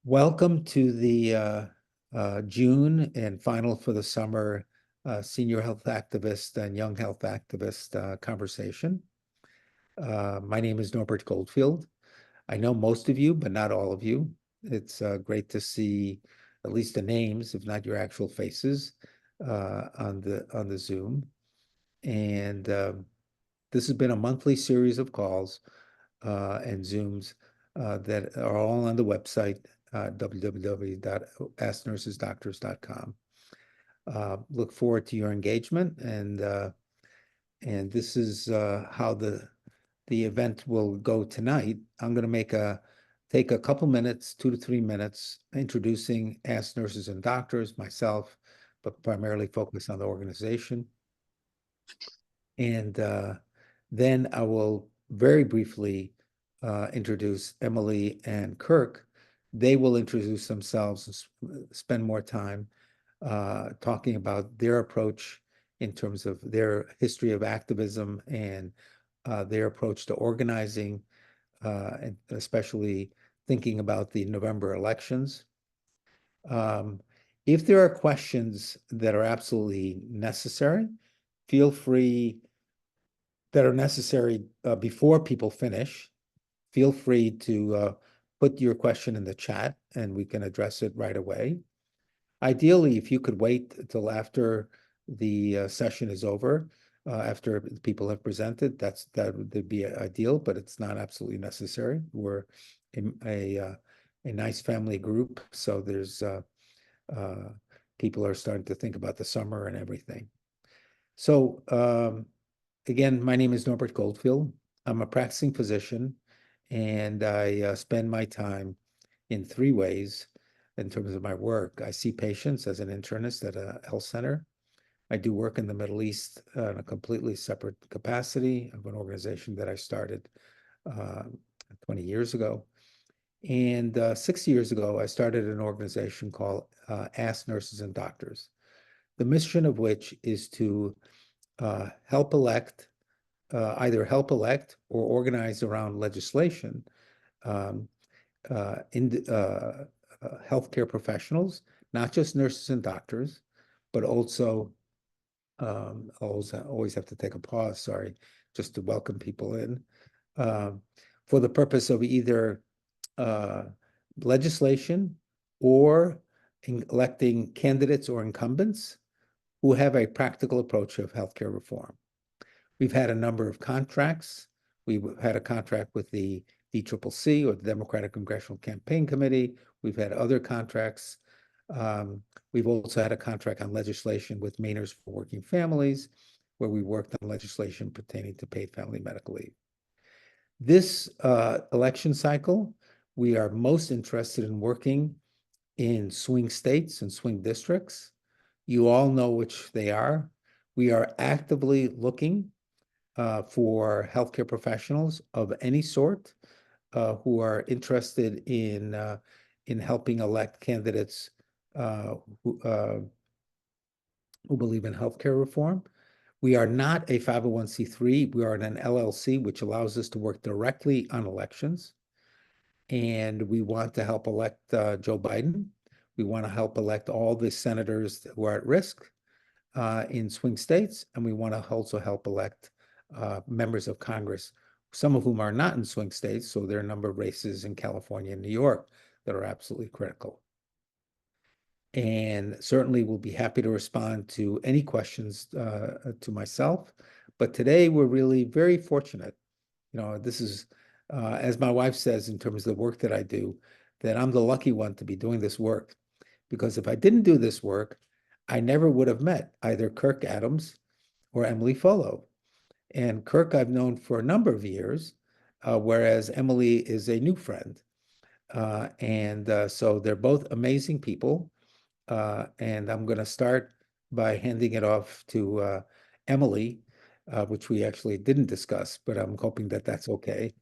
Welcome to the June and final for the summer senior health activist and young health activist conversation. My name is Norbert Goldfield. I know most of you, but not all of you. It's great to see at least the names, if not your actual faces, on the Zoom. And this has been a monthly series of calls and Zooms that are all on the website, www.asknursesdoctors.com. Look forward to your engagement, and this is how the event will go tonight. I'm going to take a couple minutes, 2 to 3 minutes, introducing Ask Nurses and Doctors, myself, but primarily focus on the organization. And then I will very briefly introduce Emily and Kirk. They will introduce themselves and spend more time talking about their approach in terms of their history of activism and their approach to organizing, and especially thinking about the November elections. If there are questions that are absolutely necessary, feel free that are necessary before people finish, feel free to put your question in the chat and we can address it right away. Ideally, if you could wait until after the session is over, after people have presented, that would be ideal, but it's not absolutely necessary. We're a nice family group, so there's people are starting to think about the summer and everything. So again, my name is Norbert Goldfield. I'm a practicing physician, and I spend my time in 3 ways in terms of my work. I see patients as an internist at a health center. I do work in the Middle East in a completely separate capacity of an organization that I started 20 years ago. And 6 years ago, I started an organization called Ask Nurses and Doctors, the mission of which is to help elect, either help elect or organize around legislation in healthcare professionals, not just nurses and doctors, but also always have to take a pause, sorry, just to welcome people in, for the purpose of either legislation or electing candidates or incumbents who have a practical approach of healthcare reform. We've had a number of contracts. We've had a contract with the DCCC, or the Democratic Congressional Campaign Committee. We've had other contracts. We've also had a contract on legislation with Mainers for Working Families, where we worked on legislation pertaining to paid family medical leave. This election cycle, we are most interested in working in swing states and swing districts. You all know which they are. We are actively looking for healthcare professionals of any sort who are interested in helping elect candidates who believe in healthcare reform. We are not a 501c3. We are an LLC, which allows us to work directly on elections. And we want to help elect Joe Biden. We want to help elect all the senators who are at risk in swing states. And we want to also help elect members of Congress, some of whom are not in swing states. So there are a number of races in California and New York that are absolutely critical. And certainly we'll be happy to respond to any questions to myself. But today we're really very fortunate. This is, as my wife says, in terms of the work that I do, that I'm the lucky one to be doing this work. Because if I didn't do this work, I never would have met either Kirk Adams or Emily Follo. And Kirk I've known for a number of years, whereas Emily is a new friend. So they're both amazing people. And I'm going to start by handing it off to Emily, which we actually didn't discuss, but I'm hoping that that's okay.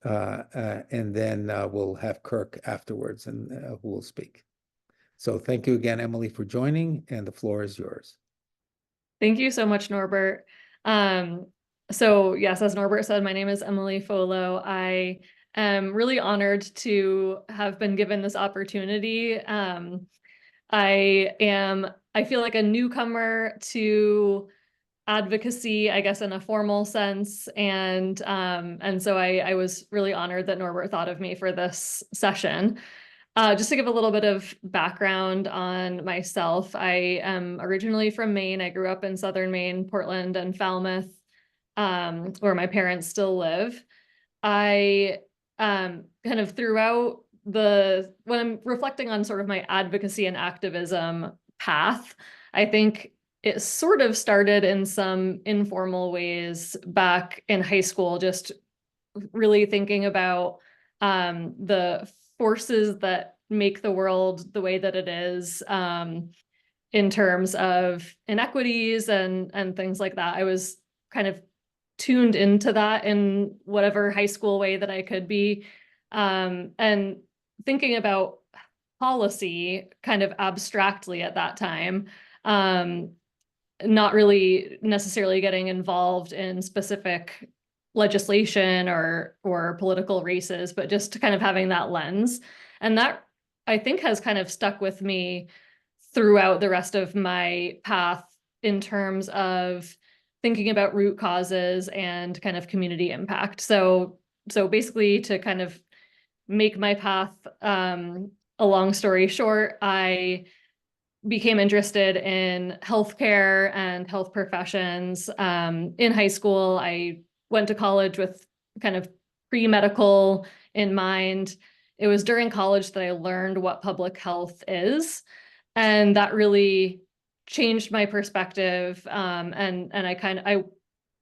And then we'll have Kirk afterwards, and who will speak. So thank you again, Emily, for joining, and the floor is yours. Thank you so much, Norbert. So yes, as Norbert said, my name is Emily Follo. I am really honored to have been given this opportunity. I feel like a newcomer to advocacy, I guess, in a formal sense. And so I was really honored that Norbert thought of me for this session. Just to give a little bit of background on myself, I am originally from Maine. I grew up in southern Maine, Portland and Falmouth, where my parents still live. I kind of throughout when I'm reflecting on sort of my advocacy and activism path, I think it sort of started in some informal ways back in high school, just really thinking about the forces that make the world the way that it is, in terms of inequities and things like that. I was kind of tuned into that in whatever high school way that I could be. And thinking about policy kind of abstractly at that time, not really necessarily getting involved in specific legislation or political races, but just kind of having that lens. And that, I think, has kind of stuck with me throughout the rest of my path in terms of thinking about root causes and kind of community impact. So basically, to kind of make my path a long story short, I became interested in healthcare and health professions. In high school, I went to college with kind of pre-medical in mind. It was during college that I learned what public health is, and that really changed my perspective. And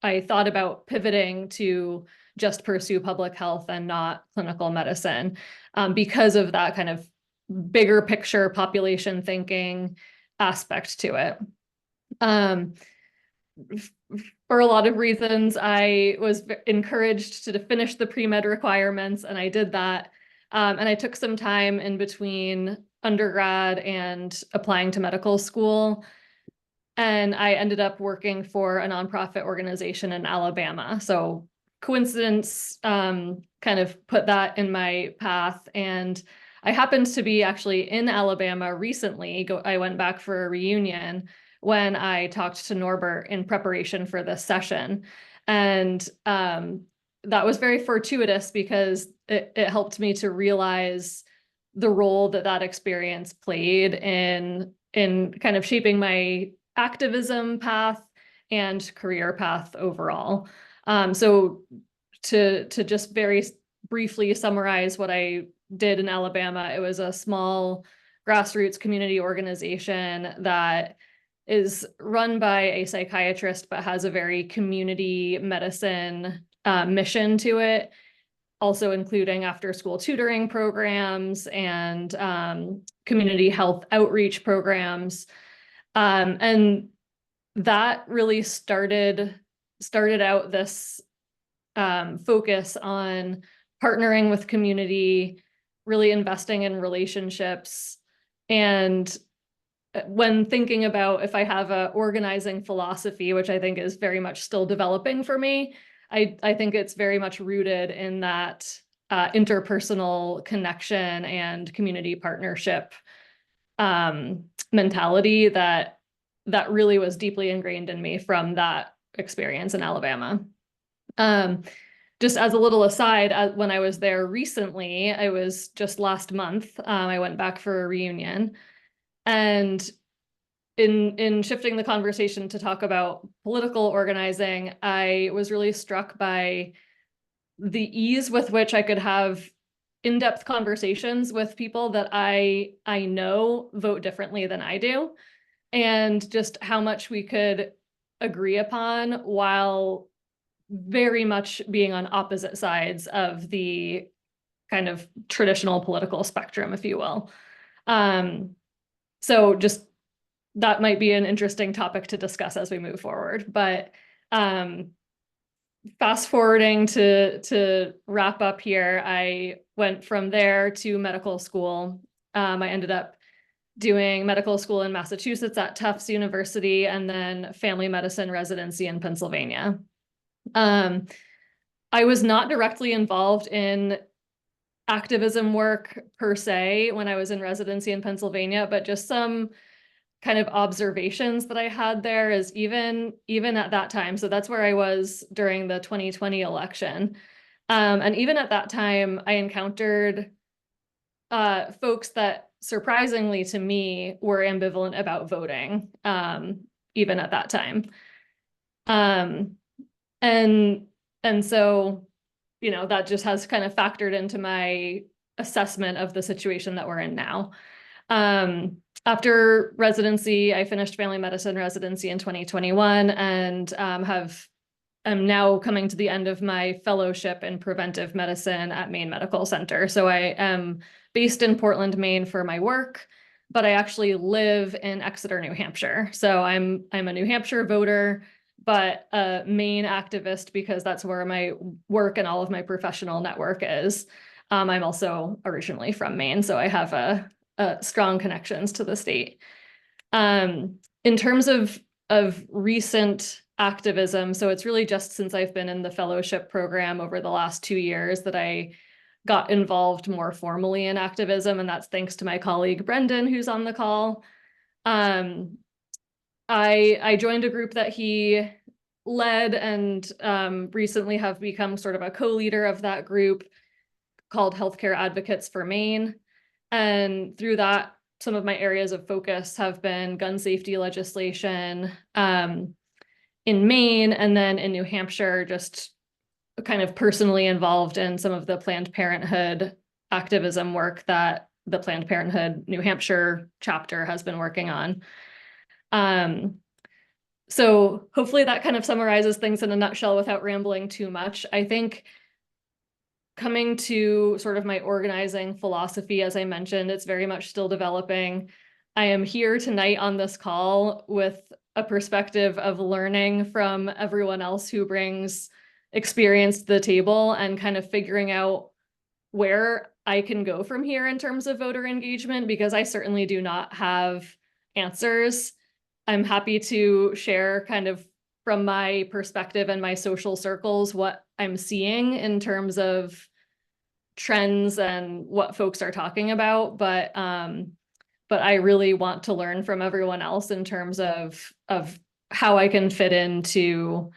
I thought about pivoting to just pursue public health and not clinical medicine, because of that kind of bigger picture population thinking aspect to it. For a lot of reasons, I was encouraged to finish the pre-med requirements, and I did that. And I took some time in between undergrad and applying to medical school. And I ended up working for a nonprofit organization in Alabama. So coincidence kind of put that in my path. And I happened to be actually in Alabama recently. I went back for a reunion when I talked to Norbert in preparation for this session. And that was very fortuitous because it helped me to realize the role that that experience played in kind of shaping my activism path and career path overall. So to just very briefly summarize what I did in Alabama, it was a small grassroots community organization that is run by a psychiatrist, but has a very community medicine mission to it, also including after-school tutoring programs and community health outreach programs. And that really started out this focus on partnering with community, really investing in relationships. And when thinking about if I have a organizing philosophy, which I think is very much still developing for me, I think it's very much rooted in that interpersonal connection and community partnership mentality that really was deeply ingrained in me from that experience in Alabama. Just as a little aside, when I was there recently, I was just last month, I went back for a reunion. And in shifting the conversation to talk about political organizing, I was really struck by the ease with which I could have in-depth conversations with people that I know vote differently than I do, and just how much we could agree upon while very much being on opposite sides of the kind of traditional political spectrum, if you will. So just that might be an interesting topic to discuss as we move forward. But fast forwarding to wrap up here, I went from there to medical school. I ended up doing medical school in Massachusetts at Tufts University, and then family medicine residency in Pennsylvania. I was not directly involved in activism work per se when I was in residency in Pennsylvania, but just some kind of observations that I had there is even at that time. So that's where I was during the 2020 election. And even at that time, I encountered folks that surprisingly to me were ambivalent about voting, even at that time. Um, and and so, you know, that just has kind of factored into my assessment of the situation that we're in now. After residency, I finished family medicine residency in 2021 and am now coming to the end of my fellowship in preventive medicine at Maine Medical Center. So I am based in Portland, Maine for my work, but I actually live in Exeter, New Hampshire. So I'm a New Hampshire voter, but a Maine activist because that's where my work and all of my professional network is. I'm also originally from Maine, so I have a strong connections to the state. In terms of recent activism, so it's really just since I've been in the fellowship program over the last 2 years that I got involved more formally in activism, and that's thanks to my colleague Brendan, who's on the call. I joined a group that he led and recently have become sort of a co-leader of that group called Healthcare Advocates for Maine. And through that, some of my areas of focus have been gun safety legislation in Maine, and then in New Hampshire, just kind of personally involved in some of the Planned Parenthood activism work that the Planned Parenthood New Hampshire chapter has been working on. So hopefully that kind of summarizes things in a nutshell without rambling too much. I think coming to sort of my organizing philosophy, as I mentioned, it's very much still developing. I am here tonight on this call with a perspective of learning from everyone else who brings experience to the table and kind of figuring out where I can go from here in terms of voter engagement, because I certainly do not have answers. I'm happy to share kind of from my perspective and my social circles what I'm seeing in terms of trends and what folks are talking about, but I really want to learn from everyone else in terms of how I can fit into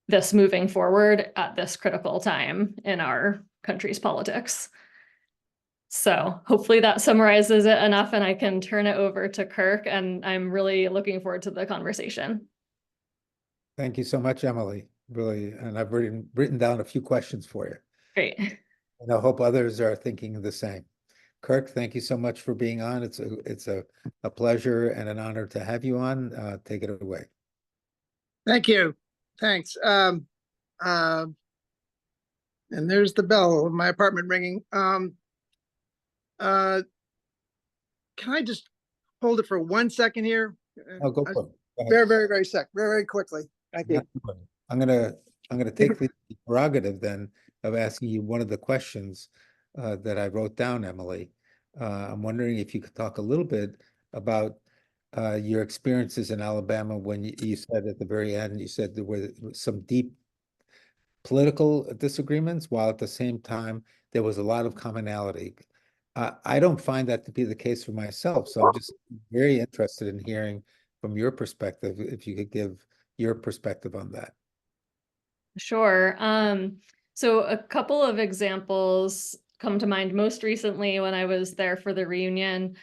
this moving forward at this critical time in our country's politics. So hopefully that summarizes it enough and I can turn it over to Kirk, and I'm really looking forward to the conversation. Thank you so much, Emily. Really, and I've written down a few questions for you. Great. And I hope others are thinking the same. Kirk, thank you so much for being on. It's a pleasure and an honor to have you on. Take it away. Thank you. Thanks. And there's the bell of my apartment ringing. Can I just hold it for 1 second here? I'll go for it. Go ahead. Very quickly. Thank you. I'm gonna take the prerogative then of asking you one of the questions that I wrote down, Emily. I'm wondering if you could talk a little bit about your experiences in Alabama when you said at the very end, you said there were some deep political disagreements, while at the same time there was a lot of commonality. I don't find that to be the case for myself, so I'm just very interested in hearing from your perspective, if you could give your perspective on that. Sure. So a couple of examples come to mind. Most recently, when I was there for the reunion,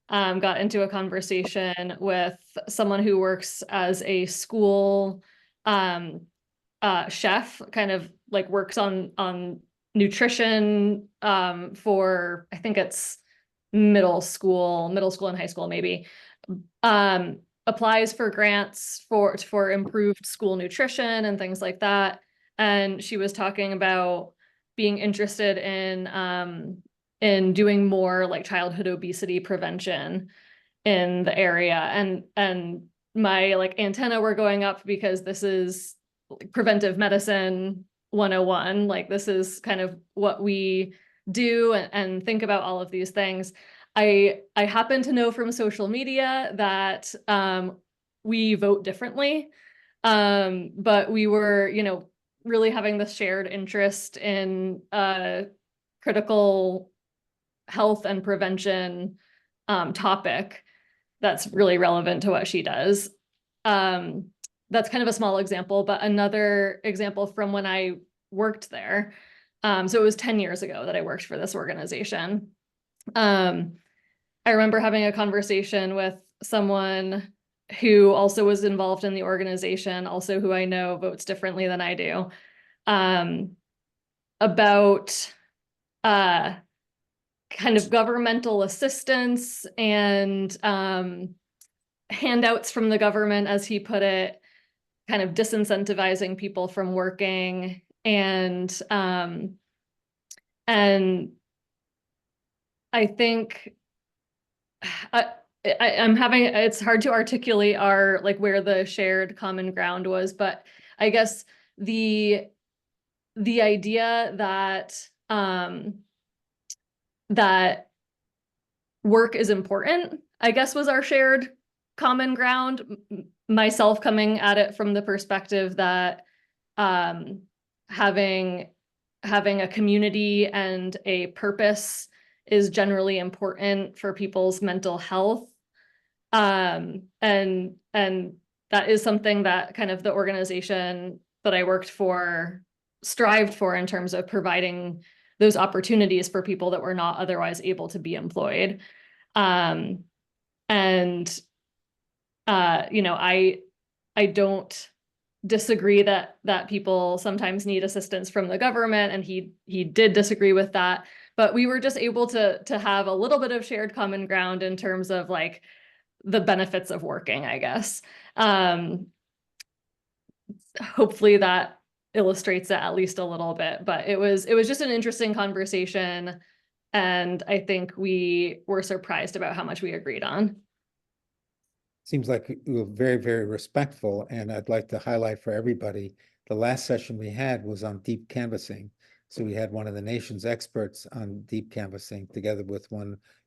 got into a conversation with someone who works as a school chef, kind of like works on nutrition for, I think it's middle school and high school maybe. Applies for grants for improved school nutrition and things like that. And she was talking about being interested in doing more like childhood obesity prevention in the area. And my like antenna were going up because this is preventive medicine 101. Like this is kind of what we do and think about all of these things. I happen to know from social media that we vote differently, but we were, you know, really having this shared interest in critical health and prevention topic that's really relevant to what she does. That's kind of a small example, but another example from when I worked there. So it was 10 years ago that I worked for this organization. I remember having a conversation with someone who also was involved in the organization, also who I know votes differently than I do, about kind of governmental assistance and handouts from the government, as he put it, kind of disincentivizing people from working. And I think I'm having, it's hard to articulate our, like, where the shared common ground was, but I guess the idea that that work is important, I guess, was our shared common ground. Myself coming at it from the perspective that having a community and a purpose is generally important for people's mental health. And that is something that kind of the organization that I worked for strived for in terms of providing those opportunities for people that were not otherwise able to be employed. You know, I don't disagree that people sometimes need assistance from the government, and he did disagree with that, but we were just able to have a little bit of shared common ground in terms of like the benefits of working, I guess. Hopefully that illustrates it at least a little bit, but it was just an interesting conversation, and I think we were surprised about how much we agreed on. Seems like you were very, very respectful, and I'd like to highlight for everybody, the last session we had was on deep canvassing. So we had one of the nation's experts on deep canvassing together with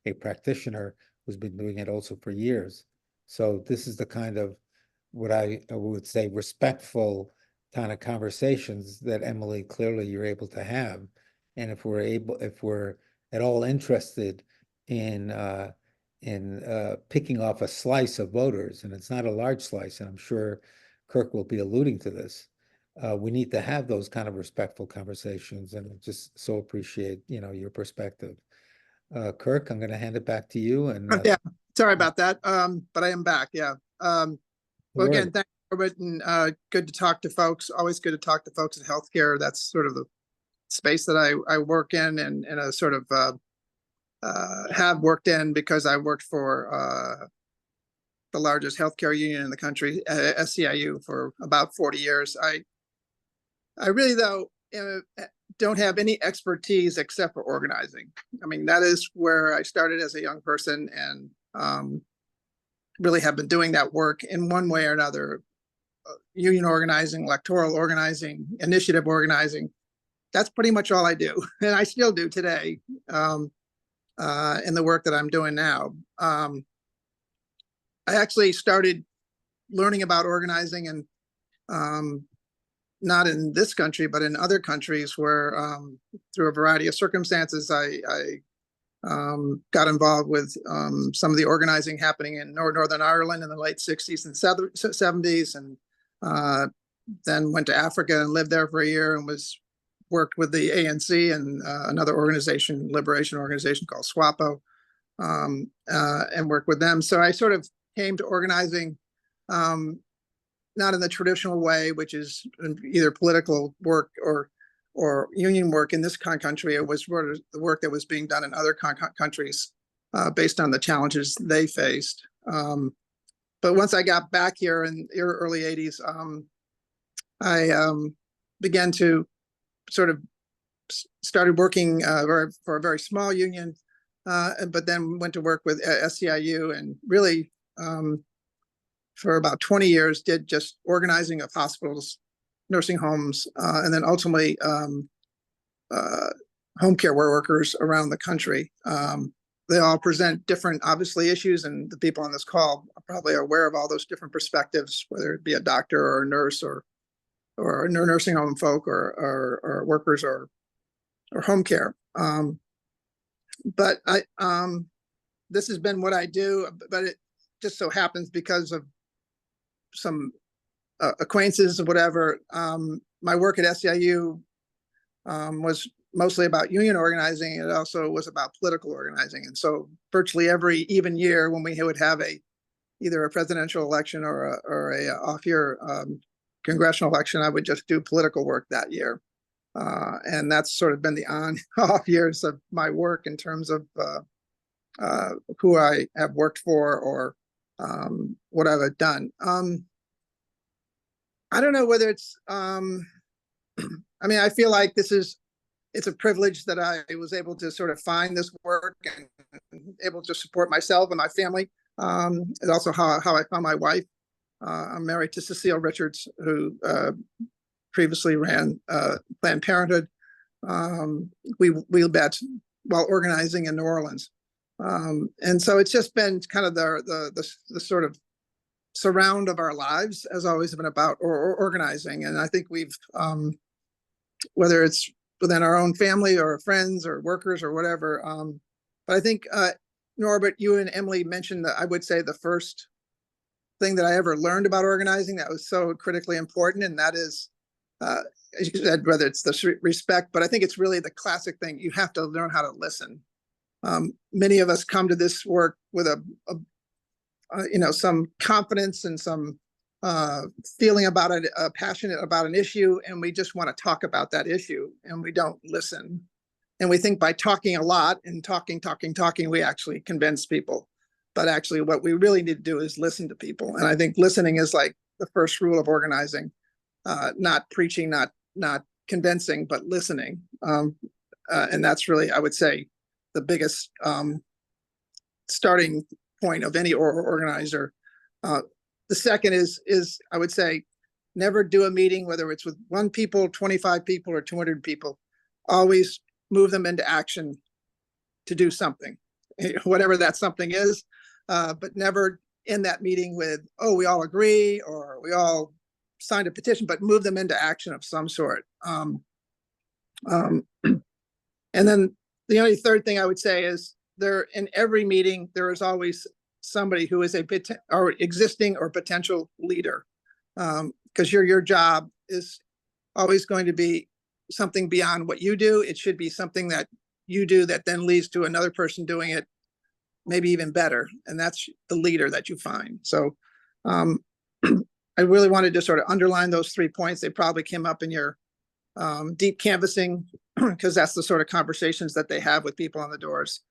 a practitioner who's been doing it also for years. So this is the kind of what I would say respectful kind of conversations that, Emily, clearly you're able to have. And if we're at all interested in picking off a slice of voters, and it's not a large slice, and I'm sure Kirk will be alluding to this, we need to have those kind of respectful conversations, and I just so appreciate, your perspective. Kirk, I'm going to hand it back to you. And yeah, sorry about that. But I am back. Yeah. Well, again, thanks, Robert, and good to talk to folks. Always good to talk to folks in healthcare. That's sort of the space that I work in, and a sort of have worked in, because I worked for the largest healthcare union in the country, SEIU, for about 40 years. I really, though, don't have any expertise except for organizing. I mean, that is where I started as a young person, and really have been doing that work in one way or another. Union organizing, electoral organizing, initiative organizing. That's pretty much all I do, and I still do today in the work that I'm doing now. I actually started learning about organizing, and not in this country, but in other countries where, through a variety of circumstances, I got involved with some of the organizing happening in Northern Ireland in the late 60s and 70s, and then went to Africa and lived there for a year, and worked with the ANC and another organization, liberation organization called SWAPO, and worked with them. So I sort of came to organizing, not in the traditional way, which is either political work or union work in this country. It was sort of the work that was being done in other countries based on the challenges they faced. But once I got back here in the early 80s, I began to sort of started working for a very small union, but then went to work with SEIU, and really for about 20 years did just organizing of hospitals, nursing homes, and then ultimately home care workers around the country. They all present different, obviously, issues, and the people on this call probably are aware of all those different perspectives, whether it be a doctor or a nurse or nursing home folk or workers or home care. But this has been what I do, but it just so happens because of some acquaintances or whatever. My work at SEIU was mostly about union organizing. It also was about political organizing. And so virtually every even year when we would have either a presidential election or a off year congressional election, I would just do political work that year. And that's sort of been the on off years of my work in terms of who I have worked for or what I've done. I don't know whether it's, I mean, I feel like it's a privilege that I was able to sort of find this work and able to support myself and my family. And also how I found my wife. I'm married to Cecile Richards, who previously ran Planned Parenthood. We met while organizing in New Orleans. And so it's just been kind of the sort of surround of our lives has always been about or organizing. And I think we've, whether it's within our own family or friends or workers or whatever. But I think, Norbert, you and Emily mentioned that I would say the first thing that I ever learned about organizing that was so critically important. And that is, as you said, whether it's the respect, but I think it's really the classic thing. You have to learn how to listen. Many of us come to this work with some confidence and some feeling about it, passionate about an issue, and we just want to talk about that issue, and we don't listen. And we think by talking a lot and talking, we actually convince people. But actually, what we really need to do is listen to people. And I think listening is like the first rule of organizing, not preaching, not convincing, but listening. And that's really, I would say, the biggest starting point of any organizer. The second is I would say, never do a meeting, whether it's with 1 people, 25 people, or 200 people. Always move them into action to do something, whatever that something is. But never end that meeting with, oh, we all agree or we all signed a petition, but move them into action of some sort. And then the only third thing I would say is there in every meeting, there is always somebody who is or existing or potential leader. Because your job is always going to be something beyond what you do. It should be something that you do that then leads to another person doing it, maybe even better. And that's the leader that you find. So I really wanted to sort of underline those 3 points. They probably came up in your deep canvassing, because that's the sort of conversations that they have with people on the doors,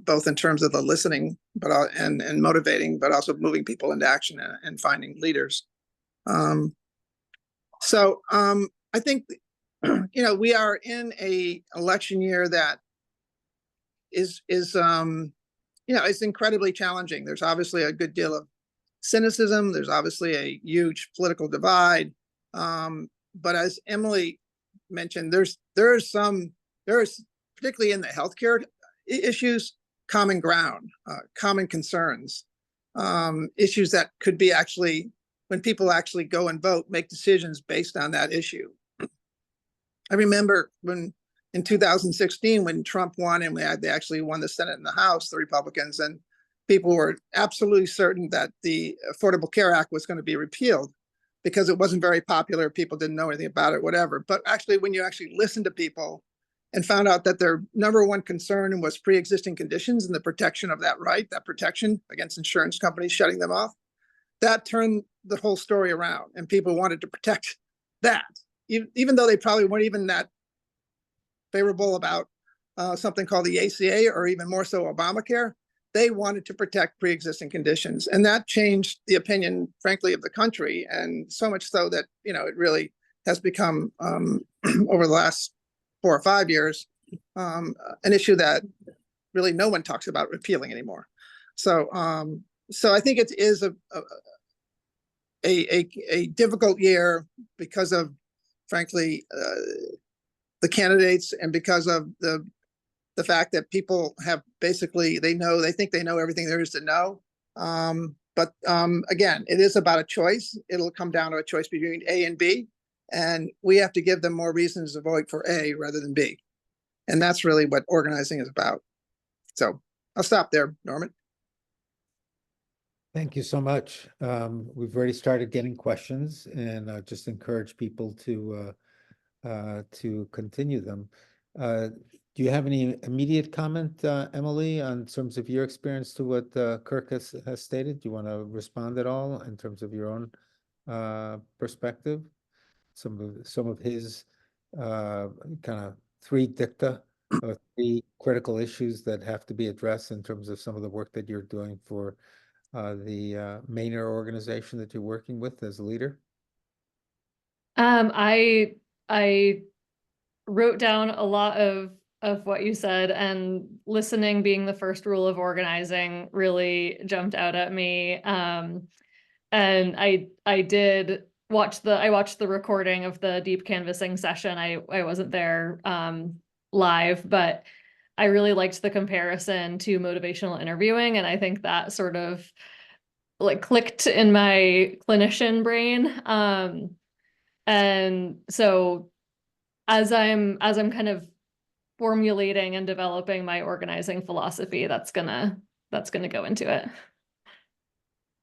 both in terms of the listening, but and motivating, but also moving people into action and finding leaders. So I think, we are in a election year that is it's incredibly challenging. There's obviously a good deal of cynicism. There's obviously a huge political divide. But as Emily mentioned, there's particularly in the healthcare issues, common ground, common concerns, issues that could be actually, when people actually go and vote, make decisions based on that issue. I remember in 2016, when Trump won and they actually won the Senate and the House, the Republicans, and people were absolutely certain that the Affordable Care Act was going to be repealed because it wasn't very popular. People didn't know anything about it, whatever. But actually, when you actually listen to people and found out that their number one concern was pre-existing conditions and the protection of that right, that protection against insurance companies shutting them off, that turned the whole story around, and people wanted to protect that, even though they probably weren't even that favorable about something called the ACA, or even more so Obamacare. They wanted to protect pre-existing conditions, and that changed the opinion, frankly, of the country, and so much so that it really has become over the last 4 or 5 years an issue that really no one talks about repealing anymore. So I think it is a difficult year because of, frankly, the candidates, and because of the fact that people have basically, they think they know everything there is to know. But again, it is about a choice. It'll come down to a choice between A and B, and we have to give them more reasons to vote for A rather than B. And that's really what organizing is about. So I'll stop there, Norman. Thank you so much. We've already started getting questions, and just encourage people to continue them. Do you have any immediate comment, Emily, on terms of your experience to what Kirk has stated? Do you want to respond at all in terms of your own perspective? Some of his kind of three dicta or three critical issues that have to be addressed in terms of some of the work that you're doing for the Maynard organization that you're working with as a leader? I wrote down a lot of what you said, and listening being the first rule of organizing really jumped out at me. And I did watch I watched the recording of the deep canvassing session. I wasn't there live, but I really liked the comparison to motivational interviewing, and I think that sort of like clicked in my clinician brain. And so as I'm kind of formulating and developing my organizing philosophy, that's gonna go into it.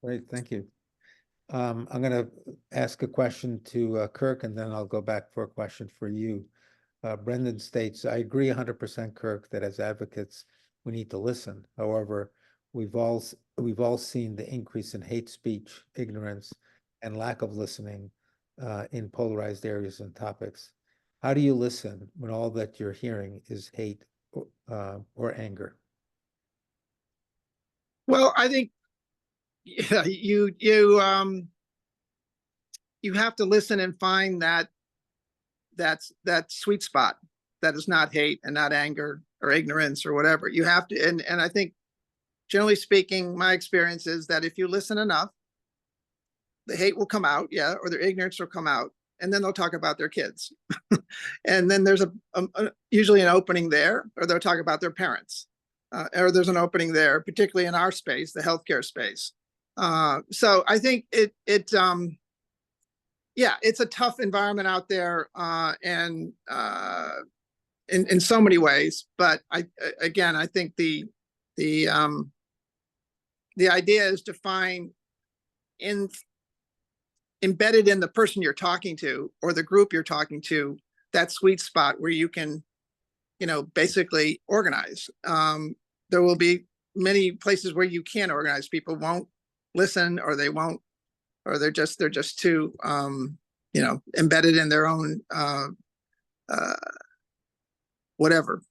Great, thank you. I'm going to ask a question to Kirk, and then I'll go back for a question for you. Brendan states, I agree 100%, Kirk, that as advocates, we need to listen. However, we've all seen the increase in hate speech, ignorance, and lack of listening in polarized areas and topics. How do you listen when all that you're hearing is hate or anger? Well, I think you have to listen and find that sweet spot that is not hate and not anger or ignorance or whatever. You have to, and I think generally speaking, my experience is that if you listen enough, the hate will come out, yeah, or their ignorance will come out, and then they'll talk about their kids. And then there's usually an opening there, or they'll talk about their parents, or there's an opening there, particularly in our space, the healthcare space. So I think yeah, it's a tough environment out there, and in so many ways. But I think the idea is to find embedded in the person you're talking to or the group you're talking to, that sweet spot where you can, basically organize. There will be many places where you can't organize. People won't listen, or they won't, or they're just too, embedded in their own, whatever,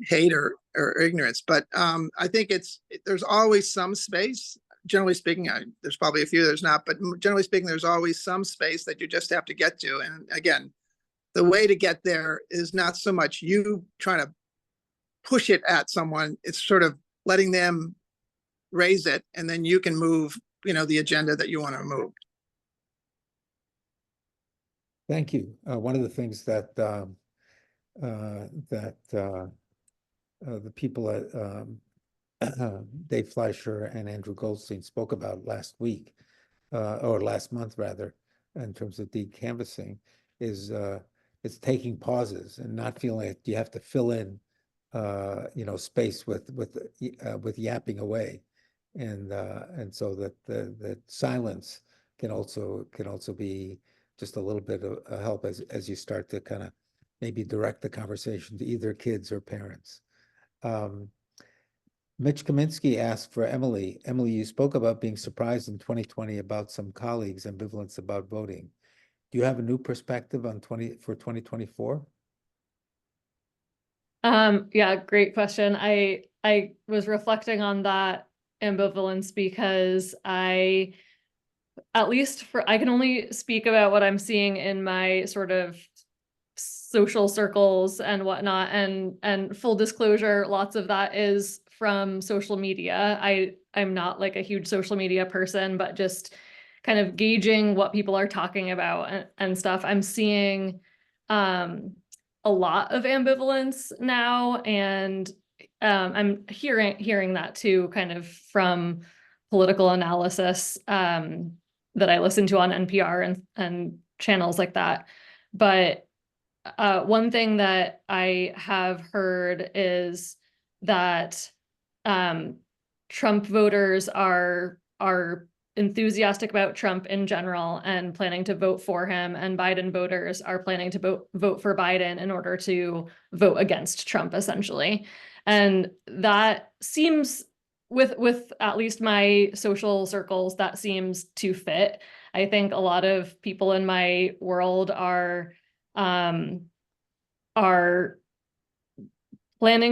hate or ignorance. But I think there's always some space. Generally speaking, there's probably a few there's not, but generally speaking, there's always some space that you just have to get to. And again, the way to get there is not so much you trying to push it at someone. It's sort of letting them raise it, and then you can move, the agenda that you want to move. Thank you. One of the things that the people at Dave Fleischer and Andrew Goldstein spoke about last week, or last month rather, in terms of deep canvassing, is it's taking pauses and not feeling like you have to fill in, space with yapping away, and so that silence can also be just a little bit of a help as you start to kind of maybe direct the conversation to either kids or parents. Mitch Kaminsky asked for Emily. Emily, you spoke about being surprised in 2020 about some colleagues' ambivalence about voting. Do you have a new perspective on 2024? Yeah, great question. I was reflecting on that ambivalence because I can only speak about what I'm seeing in my sort of social circles and whatnot, and full disclosure, lots of that is from social media. I'm not like a huge social media person, but just kind of gauging what people are talking about and stuff. I'm seeing a lot of ambivalence now, and I'm hearing that too, kind of from political analysis that I listen to on NPR and channels like that. But one thing that I have heard is that Trump voters are enthusiastic about Trump in general and planning to vote for him, and Biden voters are planning to vote for Biden in order to vote against Trump, essentially. And that seems, with at least my social circles, that seems to fit. I think a lot of people in my world are planning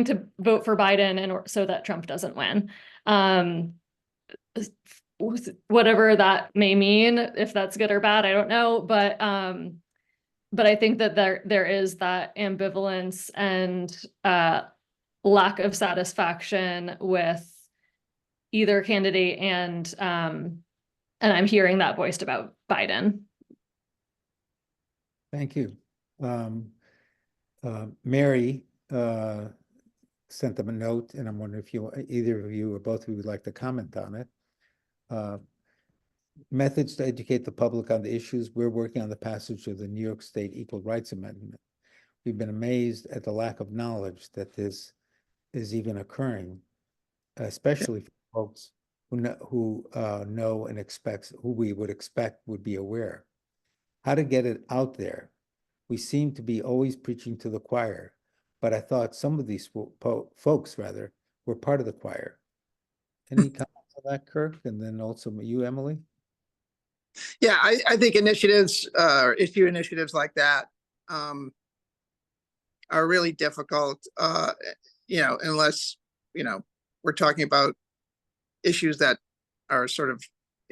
to vote for Biden and so that Trump doesn't win. Whatever that may mean, if that's good or bad, I don't know. But I think that there is that ambivalence and lack of satisfaction with either candidate, and I'm hearing that voiced about Biden. Thank you. Mary sent them a note, and I'm wondering if either of you or both of you would like to comment on it. Methods to educate the public on the issues. We're working on the passage of the New York State Equal Rights Amendment. We've been amazed at the lack of knowledge that this is even occurring, especially for folks who know and expect, who we would expect would be aware. How to get it out there. We seem to be always preaching to the choir, but I thought some of these folks were part of the choir. Any comments on that, Kirk? And then also you, Emily? Yeah, I think initiatives, or issue initiatives like that are really difficult, unless, we're talking about issues that are sort of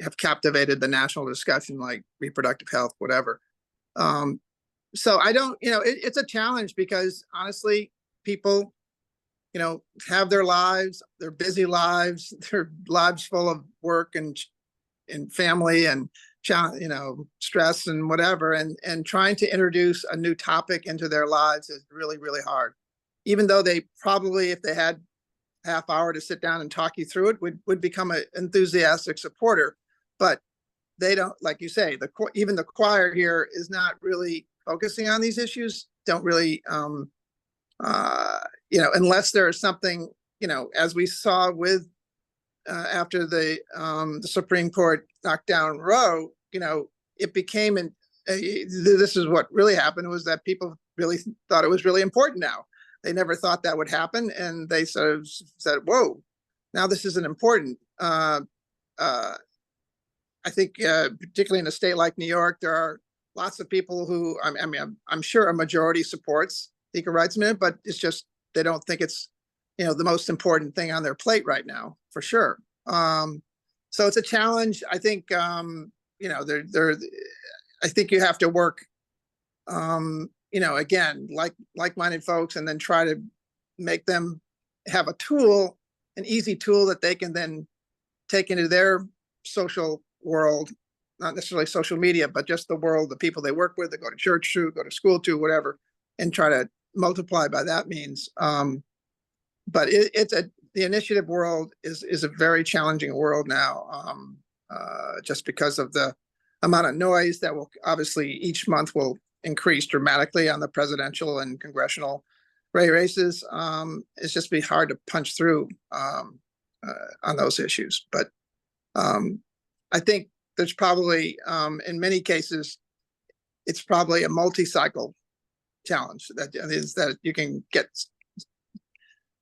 have captivated the national discussion, like reproductive health, whatever. So I don't, it's a challenge because honestly, people, have their lives, their busy lives, their lives full of work and family and, stress and whatever. And trying to introduce a new topic into their lives is really, really hard. Even though they probably, if they had half hour to sit down and talk you through it, would become an enthusiastic supporter. But they don't, like you say, even the choir here is not really focusing on these issues, don't really, unless there is something, as we saw with after the Supreme Court knocked down Roe, it became this is what really happened, was that people really thought it was really important now. They never thought that would happen, and they sort of said, whoa, now this isn't important. I think particularly in a state like New York, there are lots of people who, I'm sure a majority supports the Equal Rights Amendment, but it's just, they don't think it's, the most important thing on their plate right now, for sure. So it's a challenge. I think, I think you have to work, again, like-minded folks, and then try to make them have a tool, an easy tool that they can then take into their social world, not necessarily social media, but just the world, the people they work with, they go to church to, go to school to, whatever, and try to multiply by that means. But the initiative world is a very challenging world now, just because of the amount of noise that will obviously each month will increase dramatically on the presidential and congressional races. It's just be hard to punch through on those issues. But I think there's probably, in many cases, it's probably a multi-cycle challenge that is that you can get,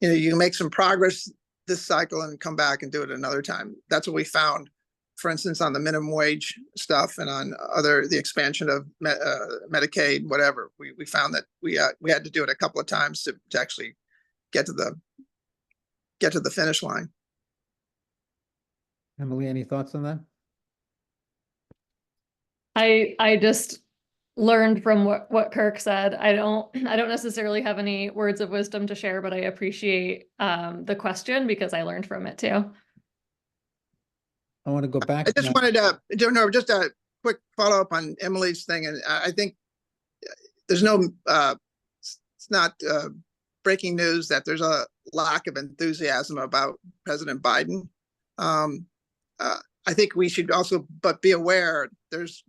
you can make some progress this cycle and come back and do it another time. That's what we found, for instance, on the minimum wage stuff and on the expansion of Medicaid, whatever. We found that we had to do it a couple of times to actually get to the finish line. Emily, any thoughts on that? I just learned from what Kirk said. I don't necessarily have any words of wisdom to share, but I appreciate the question because I learned from it too. I want to go back. I just wanted to just a quick follow up on Emily's thing, and I think there's no it's not breaking news that there's a lack of enthusiasm about President Biden. I think we should also, but be aware there's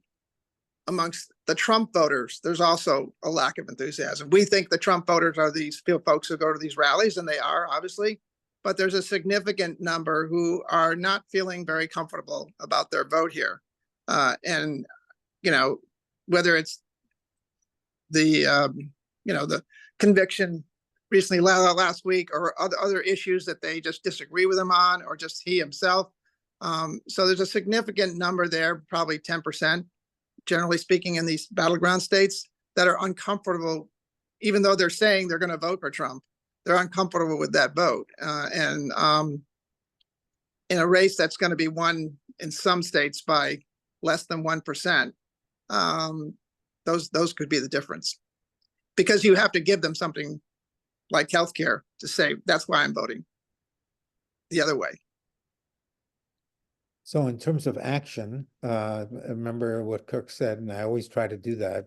amongst the Trump voters, there's also a lack of enthusiasm. We think the Trump voters are these folks who go to these rallies, and they are, obviously, but there's a significant number who are not feeling very comfortable about their vote here. And, you know, whether it's the, the conviction recently last week, or other issues that they just disagree with him on, or just he himself. So there's a significant number there, probably 10%, generally speaking, in these battleground states, that are uncomfortable, even though they're saying they're going to vote for Trump. They're uncomfortable with that vote. And in a race that's going to be won in some states by less than 1%, those could be the difference. Because you have to give them something like healthcare to say, that's why I'm voting the other way. So in terms of action, remember what Kirk said, and I always try to do that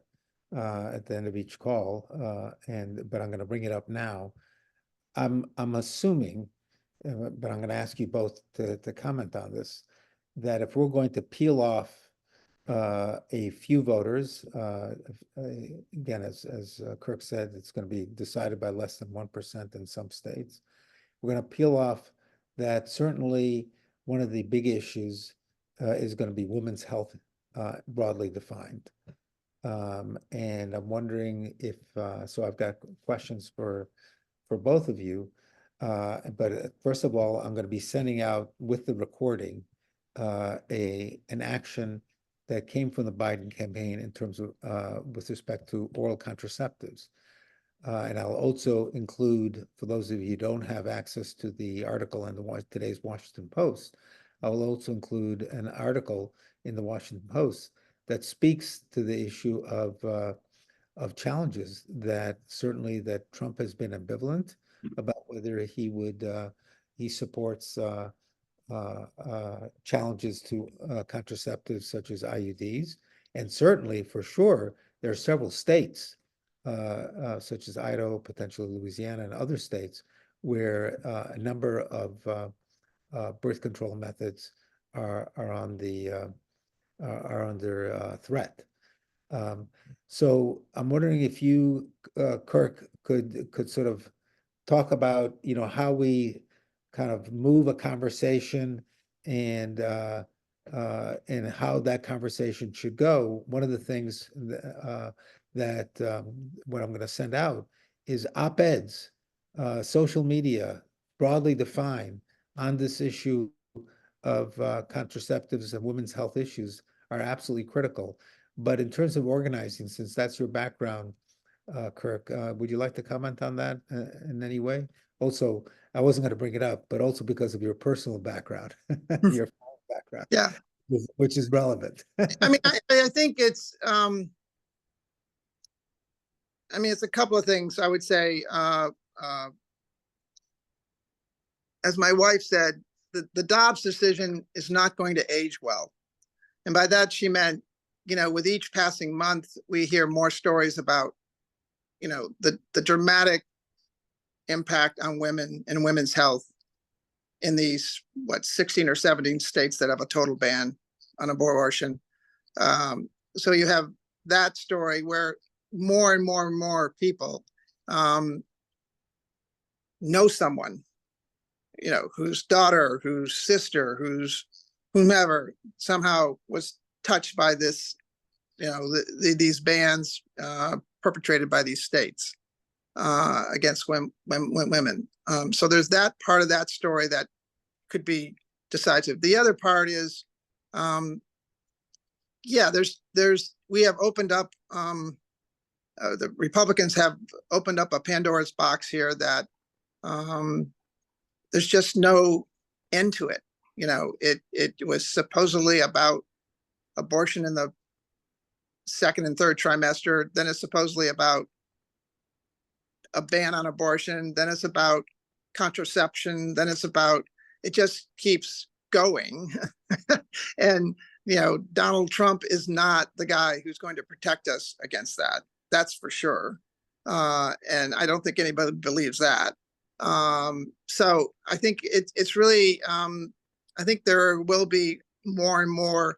at the end of each call, but I'm going to bring it up now. I'm assuming, but I'm going to ask you both to comment on this, that if we're going to peel off a few voters, again, as Kirk said, it's going to be decided by less than 1% in some states. We're going to peel off that certainly one of the big issues is going to be women's health, broadly defined. And I'm wondering if, so I've got questions for both of you. But first of all, I'm going to be sending out with the recording an action that came from the Biden campaign in terms of with respect to oral contraceptives. And I'll also include, for those of you who don't have access to the article in today's Washington Post, I will also include an article in the Washington Post that speaks to the issue of challenges that certainly that Trump has been ambivalent about whether he supports challenges to contraceptives such as IUDs. And certainly, for sure, there are several states such as Idaho, potentially Louisiana, and other states where a number of birth control methods are under threat. So I'm wondering if you, Kirk, could sort of talk about, how we kind of move a conversation and how that conversation should go. One of the things that what I'm going to send out is op-eds, social media, broadly defined, on this issue of contraceptives and women's health issues are absolutely critical. But in terms of organizing, since that's your background, Kirk, would you like to comment on that in any way? Also, I wasn't going to bring it up, but also because of your personal background, your background, Yeah, which is relevant. I mean, I think it's it's a couple of things I would say. As my wife said, the Dobbs decision is not going to age well. And by that, she meant, with each passing month, we hear more stories about, the dramatic impact on women and women's health in these, 16 or 17 states that have a total ban on abortion. So you have that story where more and more and more people know someone, whose daughter, whose sister, whose whomever somehow was touched by this, these bans perpetrated by these states against women. So there's that part of that story that could be decisive. The other part is, we have opened up, the Republicans have opened up a Pandora's box here that there's just no end to it. It was supposedly about abortion in the second and third trimester. Then it's supposedly about a ban on abortion. Then it's about contraception. Then it's about, it just keeps going. And, Donald Trump is not the guy who's going to protect us against that. That's for sure. And I don't think anybody believes that. So I think it's really, I think there will be more and more,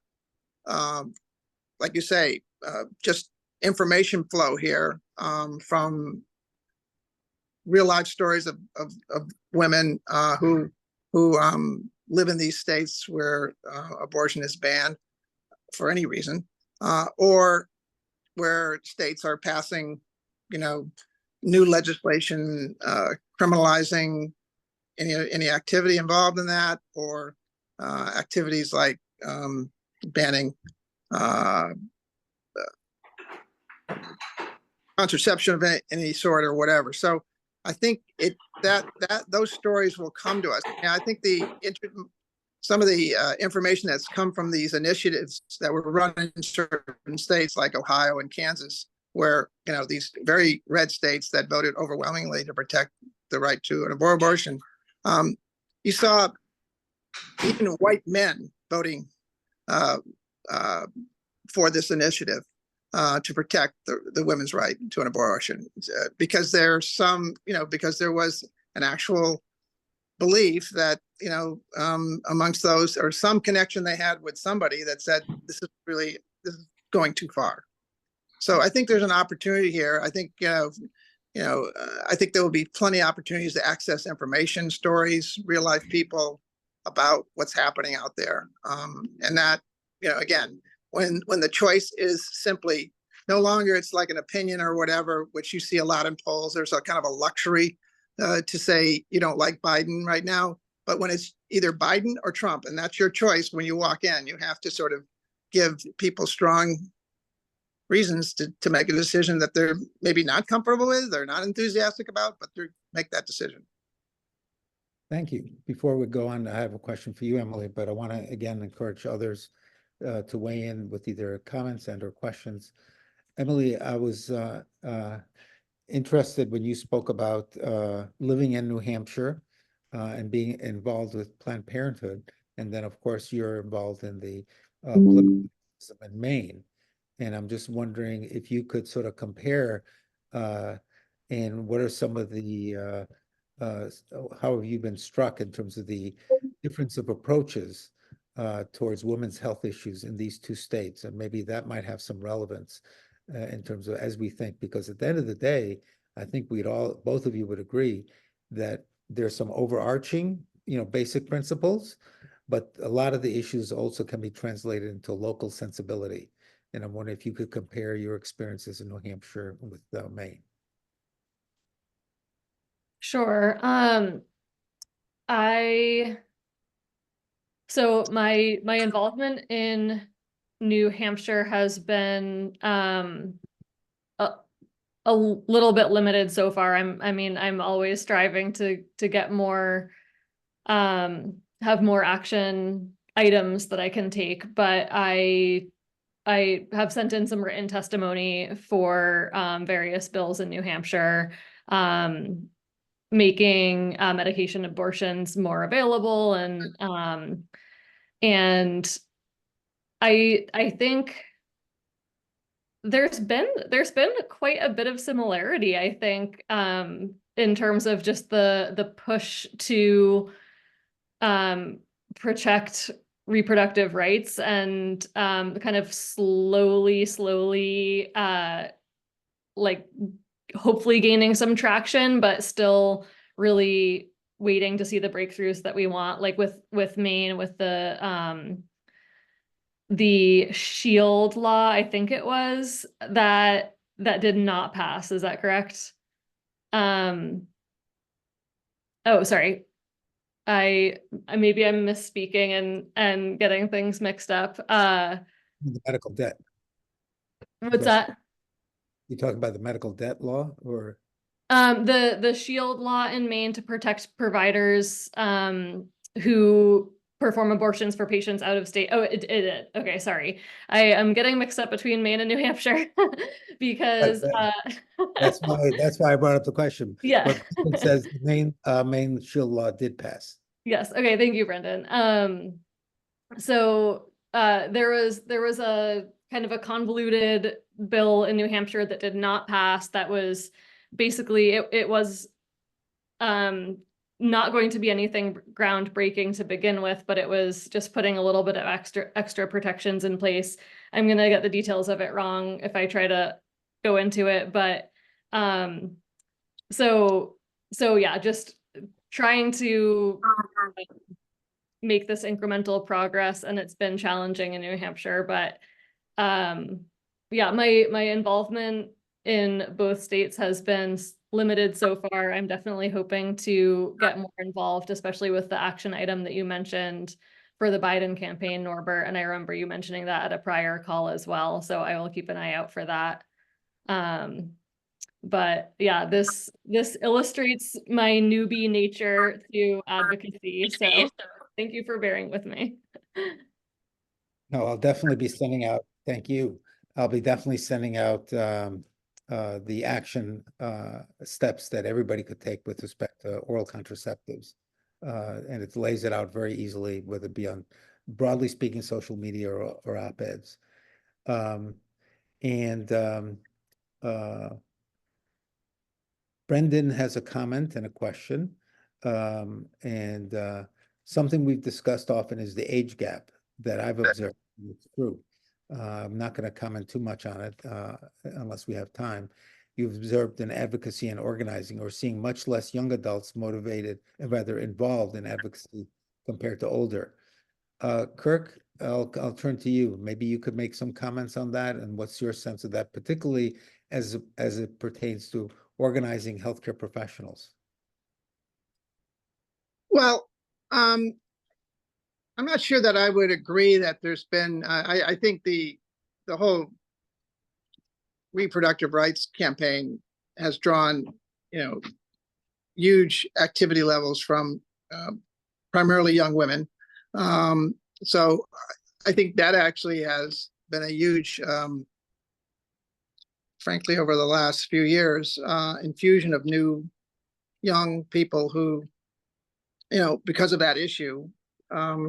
like you say, just information flow here, from real life stories of women, who live in these states where abortion is banned for any reason, or where states are passing, new legislation, criminalizing any activity involved in that, or activities like banning contraception of any sort or whatever. So I think that those stories will come to us. And I think some of the information that's come from these initiatives that were run in certain states like Ohio and Kansas, where these very red states that voted overwhelmingly to protect the right to an abortion, you saw even white men voting for this initiative to protect the women's right to an abortion, because there's because there was an actual belief that amongst those, or some connection they had with somebody that said this is going too far. So I think there's an opportunity here. I think I think there will be plenty of opportunities to access information, stories, real life people about what's happening out there, and that again, when the choice is simply no longer, it's like an opinion or whatever, which you see a lot in polls. There's a kind of a luxury to say you don't like Biden right now, but when it's either Biden or Trump, and that's your choice when you walk in, you have to sort of give people strong reasons to make a decision that they're maybe not comfortable with, they're not enthusiastic about, but they make that decision. Thank you. Before we go on, I have a question for you, Emily, but I want to again encourage others to weigh in with either comments and or questions. Emily, I was interested when you spoke about living in New Hampshire and being involved with Planned Parenthood. And then, of course, you're involved in the political system in Maine. And I'm just wondering if you could sort of compare and what are some of the, how have you been struck in terms of the difference of approaches towards women's health issues in these two states? And maybe that might have some relevance in terms of as we think, because at the end of the day, I think both of you would agree that there's some overarching, basic principles, but a lot of the issues also can be translated into local sensibility. And I'm wondering if you could compare your experiences in New Hampshire with Maine. Sure. So my involvement in New Hampshire has been a little bit limited so far. I'm always striving to get more, have more action items that I can take, but I have sent in some written testimony for various bills in New Hampshire, making medication abortions more available, and I think there's been quite a bit of similarity, I think, in terms of just the push to protect reproductive rights, and kind of slowly like hopefully gaining some traction, but still really waiting to see the breakthroughs that we want, like with Maine, with the Shield law, I think it was, that did not pass. Is that correct? Oh, sorry. Maybe I'm misspeaking and getting things mixed up. The medical debt. What's that? You talking about the medical debt law, or? The Shield law in Maine to protect providers who perform abortions for patients out of state. Oh, it did. Okay, sorry. I am getting mixed up between Maine and New Hampshire because that's why I brought up the question. Yeah. But it says the Maine Shield law did pass. Yes. Okay. Thank you, Brendan. So there was a kind of a convoluted bill in New Hampshire that did not pass. That was basically it was not going to be anything groundbreaking to begin with, but it was just putting a little bit of extra protections in place. I'm gonna get the details of it wrong if I try to go into it, but so yeah, just trying to make this incremental progress, and it's been challenging in New Hampshire, but yeah, my involvement in both states has been limited so far. I'm definitely hoping to get more involved, especially with the action item that you mentioned for the Biden campaign, Norbert, and I remember you mentioning that at a prior call as well, so I will keep an eye out for that. But yeah, this illustrates my newbie nature to advocacy, so thank you for bearing with me. No, I'll definitely be sending out, thank you. I'll be definitely sending out the action steps that everybody could take with respect to oral contraceptives. And it lays it out very easily, whether it be on, broadly speaking, social media or op-eds. Brendan has a comment and a question. Something we've discussed often is the age gap that I've observed. It's true. I'm not going to comment too much on it unless we have time. You've observed in advocacy and organizing, or seeing much less young adults motivated and rather involved in advocacy compared to older. Kirk, I'll turn to you. Maybe you could make some comments on that, and what's your sense of that, particularly as it pertains to organizing healthcare professionals? Well, I'm not sure that I would agree that there's been, I think the whole reproductive rights campaign has drawn, huge activity levels from primarily young women. So I think that actually has been a huge, frankly, over the last few years, infusion of new young people who, because of that issue,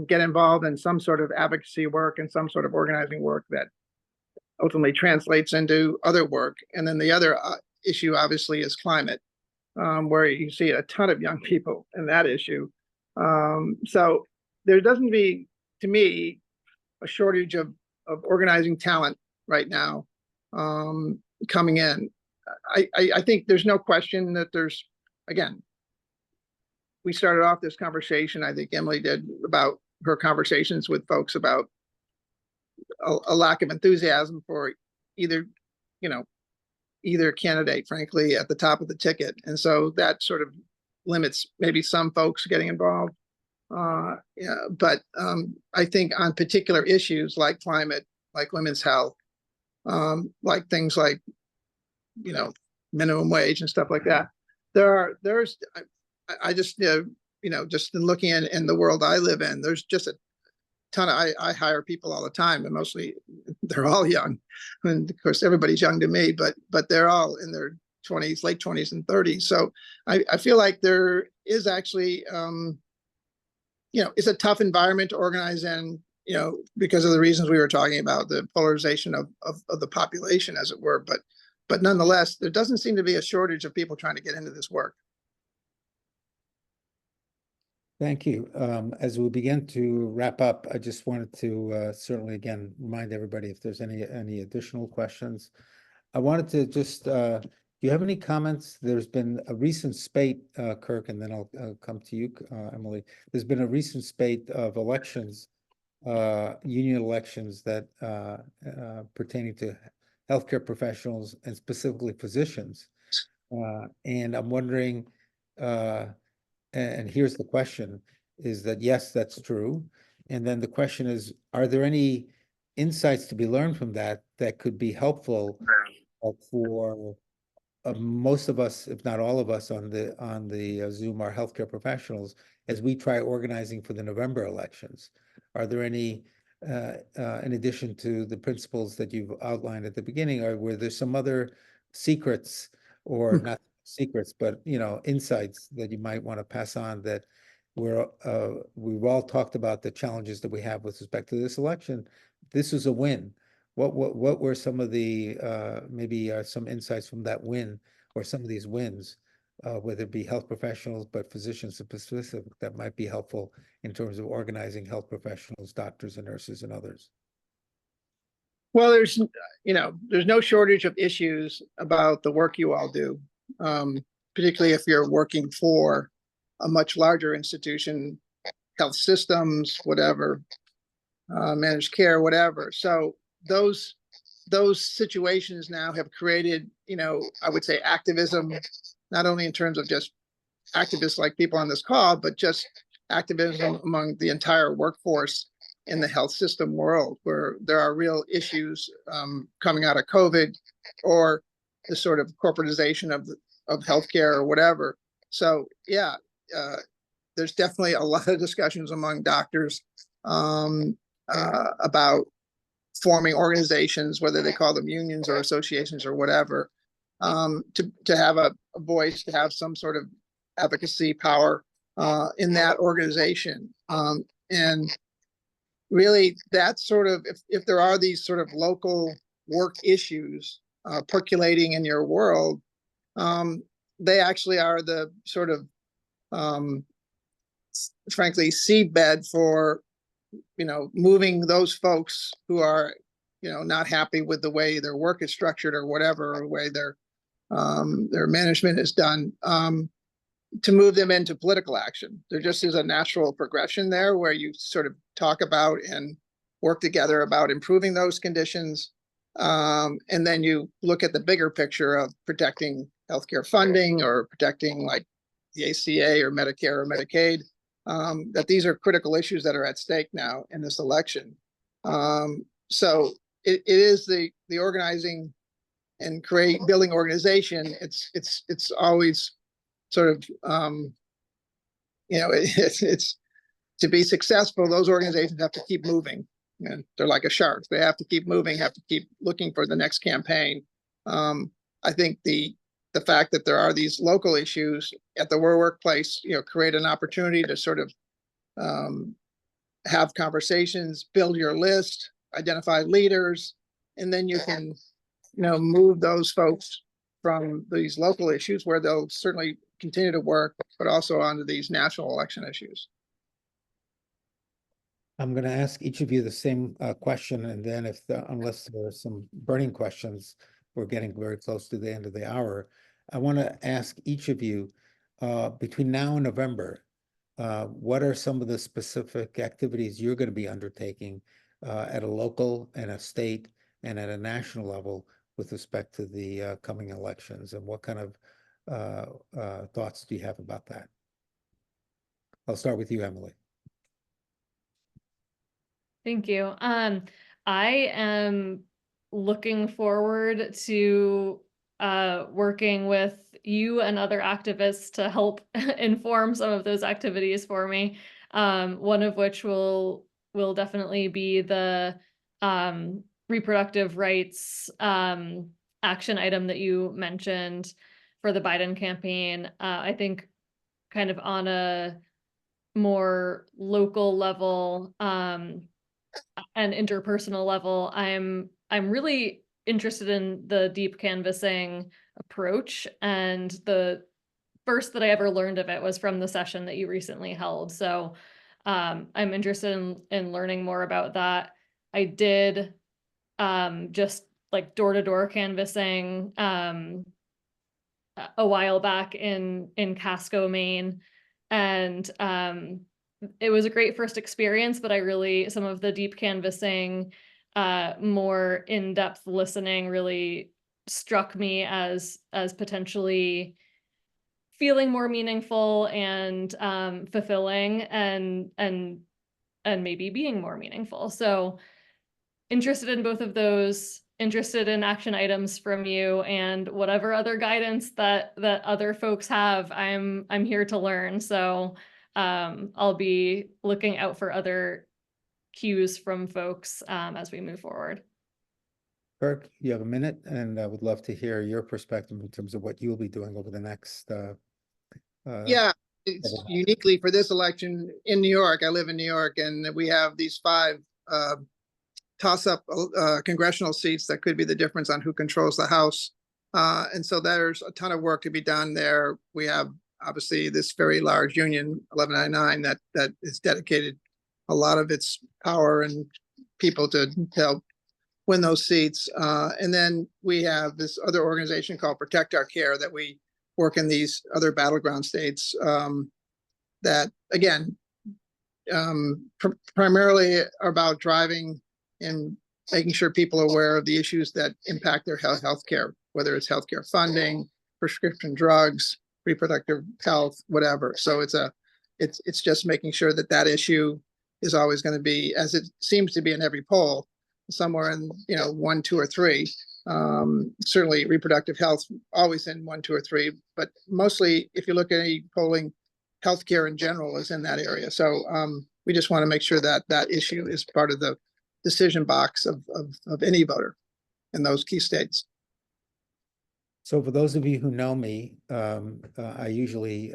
get involved in some sort of advocacy work and some sort of organizing work that ultimately translates into other work. And then the other issue, obviously, is climate, where you see a ton of young people in that issue. So there doesn't be, to me, a shortage of organizing talent right now coming in. I think there's no question that there's, again, we started off this conversation, I think Emily did, about her conversations with folks about a lack of enthusiasm for either candidate, frankly, at the top of the ticket. And so that sort of limits maybe some folks getting involved. But I think on particular issues like climate, like women's health, like things like, minimum wage and stuff like that, I just, just in looking in the world I live in, there's just a ton of, I hire people all the time, and mostly they're all young. And of course, everybody's young to me, but they're all in their 20s, late 20s and 30s. So I feel like there is actually, it's a tough environment to organize in, because of the reasons we were talking about, the polarization of the population, as it were. But nonetheless, there doesn't seem to be a shortage of people trying to get into this work. Thank you. As we begin to wrap up, I just wanted to certainly, again, remind everybody if there's any additional questions. I wanted to just, do you have any comments? There's been a recent spate, Kirk, and then I'll come to you, Emily. There's been a recent spate of elections, union elections that pertaining to healthcare professionals and specifically physicians. And I'm wondering, and here's the question, is that yes, that's true. And then the question is, are there any insights to be learned from that could be helpful for most of us, if not all of us on the Zoom, are healthcare professionals, as we try organizing for the November elections? Are there any, in addition to the principles that you've outlined at the beginning, or were there some other secrets, or not secrets, but insights that you might want to pass on, that we've all talked about the challenges that we have with respect to this election? This is a win. What were some of the maybe some insights from that win, or some of these wins, whether it be health professionals, but physicians specific, that might be helpful in terms of organizing health professionals, doctors and nurses and others? Well, there's no shortage of issues about the work you all do, particularly if you're working for a much larger institution, health systems, whatever, managed care, whatever. So those situations now have created, I would say activism, not only in terms of just activists like people on this call, but just activism among the entire workforce in the health system world, where there are real issues coming out of COVID or the sort of corporatization of healthcare or whatever. So yeah, there's definitely a lot of discussions among doctors about forming organizations, whether they call them unions or associations or whatever, to have a voice, to have some sort of advocacy power in that organization. And really, that's sort of, if there are these sort of local work issues percolating in your world, they actually are the sort of, frankly, seedbed for moving those folks who are not happy with the way their work is structured or whatever, or the way their management is done, to move them into political action. There just is a natural progression there where you sort of talk about and work together about improving those conditions, and then you look at the bigger picture of protecting healthcare funding or protecting like the ACA or Medicare or Medicaid. That these are critical issues that are at stake now in this election. So it is the organizing and building organization. It's always sort of it's to be successful. Those organizations have to keep moving, and they're like a shark. They have to keep moving, have to keep looking for the next campaign. I think the fact that there are these local issues at the workplace, create an opportunity to sort of have conversations, build your list, identify leaders, and then you can, move those folks from these local issues where they'll certainly continue to work, but also onto these national election issues. I'm going to ask each of you the same question, and then unless there are some burning questions, we're getting very close to the end of the hour. I want to ask each of you, between now and November, what are some of the specific activities you're going to be undertaking at a local and a state and at a national level with respect to the coming elections, and what kind of thoughts do you have about that? I'll start with you, Emily. Thank you. I am looking forward to working with you and other activists to help inform some of those activities for me. One of which will definitely be the reproductive rights action item that you mentioned for the Biden campaign. I think kind of on a more local level and interpersonal level, I'm really interested in the deep canvassing approach, and the first that I ever learned of it was from the session that you recently held. So I'm interested in learning more about that. I did just like door-to-door canvassing a while back in Casco, Maine, and it was a great first experience, but some of the deep canvassing, more in-depth listening really struck me as potentially feeling more meaningful and fulfilling and maybe being more meaningful. So interested in both of those, interested in action items from you, and whatever other guidance that other folks have, I'm here to learn. So I'll be looking out for other cues from folks as we move forward. Kirk, you have a minute, and I would love to hear your perspective in terms of what you'll be doing over the next yeah, it's uniquely for this election in New York. I live in New York, and we have these 5 toss-up congressional seats that could be the difference on who controls the House. And so there's a ton of work to be done there. We have obviously this very large union, 1199, that is dedicated a lot of its power and people to help win those seats. And then we have this other organization called Protect Our Care that we work in these other battleground states, that again, primarily are about driving and making sure people are aware of the issues that impact their health care, whether it's healthcare funding, prescription drugs, reproductive health, whatever. So it's just making sure that that issue is always going to be, as it seems to be in every poll, somewhere in 1, 2, or 3. Certainly reproductive health always in 1, 2, or 3, but mostly if you look at any polling, healthcare in general is in that area. So we just want to make sure that that issue is part of the decision box of any voter in those key states. So for those of you who know me, I usually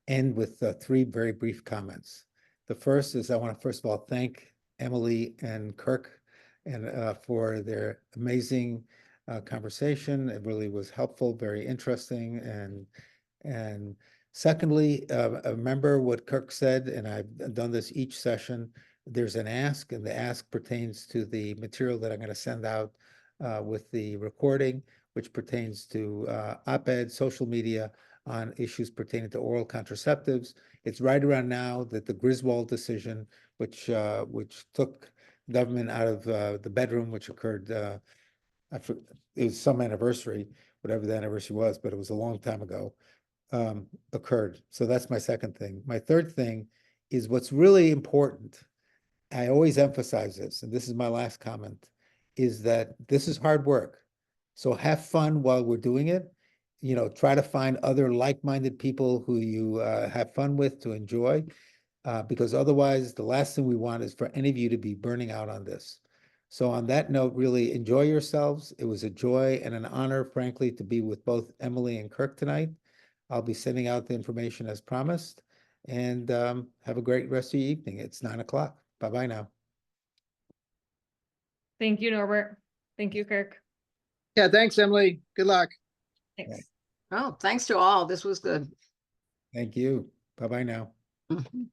end with 3 very brief comments. The first is I want to first of all thank Emily and Kirk and for their amazing conversation. It really was helpful, very interesting, and secondly, remember what Kirk said, and I've done this each session. There's an ask, and the ask pertains to the material that I'm going to send out with the recording, which pertains to op-ed, social media on issues pertaining to oral contraceptives. It's right around now that the Griswold decision, which took government out of the bedroom, which occurred, it was some anniversary, whatever the anniversary was, but it was a long time ago, occurred. So that's my second thing. My third thing is what's really important. I always emphasize this, and this is my last comment, is that this is hard work. So have fun while we're doing it. Try to find other like-minded people who you have fun with to enjoy, because otherwise the last thing we want is for any of you to be burning out on this. So on that note, really enjoy yourselves. It was a joy and an honor, frankly, to be with both Emily and Kirk tonight. I'll be sending out the information as promised, and have a great rest of your evening. It's 9 o'clock. Bye-bye now. Thank you, Norbert. Thank you, Kirk. Yeah, thanks, Emily. Good luck. Thanks. Oh, thanks to all. This was good. Thank you. Bye-bye now. Mhm.